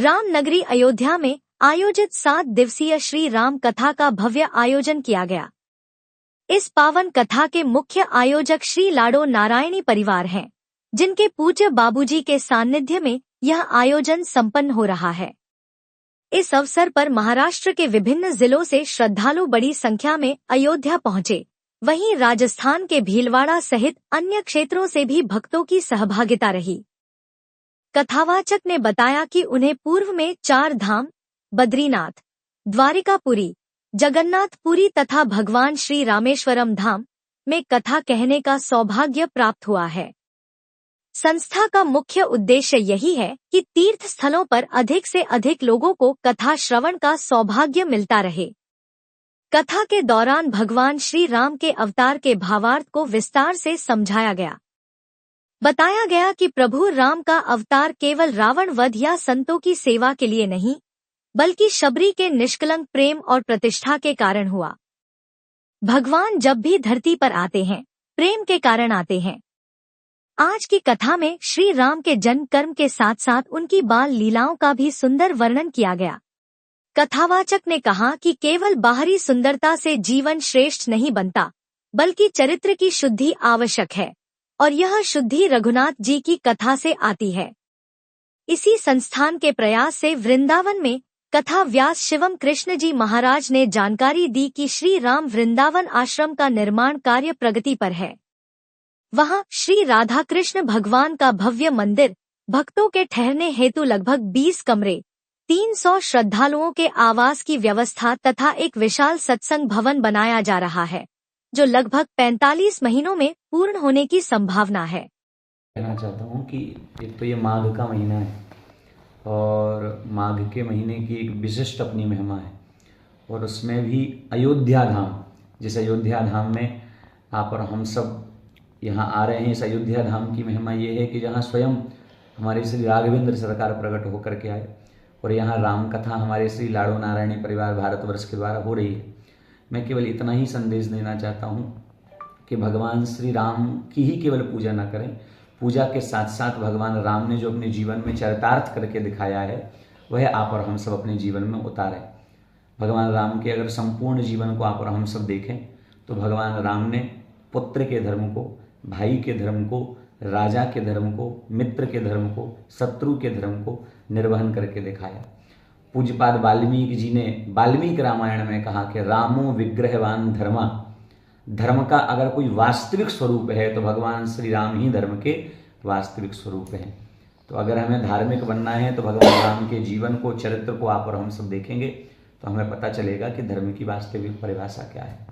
रामनगरी अयोध्या में आयोजित 7 दिवसीय श्री राम कथा का भव्य आयोजन किया गया। इस पावन कथा के मुख्य आयोजक श्री लाडो नारायणी परिवार हैं, जिनके पूज्य बाबूजी के सानिध्य में यह आयोजन संपन्न हो रहा है। इस अवसर पर महाराष्ट्र के विभिन्न जिलों से श्रद्धालु बड़ी संख्या में अयोध्या पहुंचे। वहीं राजस्थान के भीलवाड़ा सहित अन्य क्षेत्रों से भी भक्तों की सहभागिता रही। कथावाचक ने बताया कि उन्हें पूर्व में 4 धाम बद्रीनाथ, द्वारिकापुरी, जगन्नाथपुरी तथा भगवान श्री रामेश्वरम धाम में कथा कहने का सौभाग्य प्राप्त हुआ है। संस्था का मुख्य उद्देश्य यही है कि तीर्थ स्थलों पर अधिक से अधिक लोगों को कथा श्रवण का सौभाग्य मिलता रहे। कथा के दौरान भगवान श्री राम के अवतार के भावार्थ को विस्तार से समझाया गया। बताया गया कि प्रभु राम का अवतार केवल रावण वध या संतों की सेवा के लिए नहीं, बल्कि शबरी के निष्कलंक प्रेम और प्रतिष्ठा के कारण हुआ। भगवान जब भी धरती पर आते हैं, प्रेम के कारण आते हैं। आज की कथा में श्री राम के जन्म कर्म के साथ साथ उनकी बाल लीलाओं का भी सुंदर वर्णन किया गया। कथावाचक ने कहा कि केवल बाहरी सुंदरता से जीवन श्रेष्ठ नहीं बनता, बल्कि चरित्र की शुद्धि आवश्यक है, और यह शुद्धि रघुनाथ जी की कथा से आती है। इसी संस्थान के प्रयास से वृंदावन में कथा व्यास शिवम कृष्ण जी महाराज ने जानकारी दी कि श्री राम वृंदावन आश्रम का निर्माण कार्य प्रगति पर है। वहां श्री राधा कृष्ण भगवान का भव्य मंदिर, भक्तों के ठहरने हेतु लगभग 20 कमरे, 300 श्रद्धालुओं के आवास की व्यवस्था तथा एक विशाल सत्संग भवन बनाया जा रहा है, जो लगभग 45 महीनों में पूर्ण होने की संभावना है। कहना चाहता हूँ कि एक तो ये माघ का महीना है और माघ के महीने की एक विशिष्ट अपनी महिमा है, और उसमें भी अयोध्या धाम, जिस अयोध्या धाम में आप और हम सब यहाँ आ रहे हैं। इस अयोध्या धाम की महिमा ये है कि जहाँ स्वयं हमारे श्री राघवेंद्र सरकार प्रकट होकर के आए, और यहाँ राम कथा हमारे श्री लाडो नारायणी परिवार भारतवर्ष के द्वारा हो रही है। मैं केवल इतना ही संदेश देना चाहता हूँ कि भगवान श्री राम की ही केवल पूजा न करें, पूजा के साथ साथ भगवान राम ने जो अपने जीवन में चरितार्थ करके दिखाया है, वह आप और हम सब अपने जीवन में उतारें। भगवान राम के अगर संपूर्ण जीवन को आप और हम सब देखें तो भगवान राम ने पुत्र के धर्म को, भाई के धर्म को, राजा के धर्म को, मित्र के धर्म को, शत्रु के धर्म को निर्वहन करके दिखाया। पूज्यपाद वाल्मीकि जी ने वाल्मीकि रामायण में कहा कि रामो विग्रहवान धर्मा, धर्म का अगर कोई वास्तविक स्वरूप है तो भगवान श्री राम ही धर्म के वास्तविक स्वरूप हैं। तो अगर हमें धार्मिक बनना है तो भगवान राम के जीवन को, चरित्र को आप और हम सब देखेंगे तो हमें पता चलेगा कि धर्म की वास्तविक परिभाषा क्या है।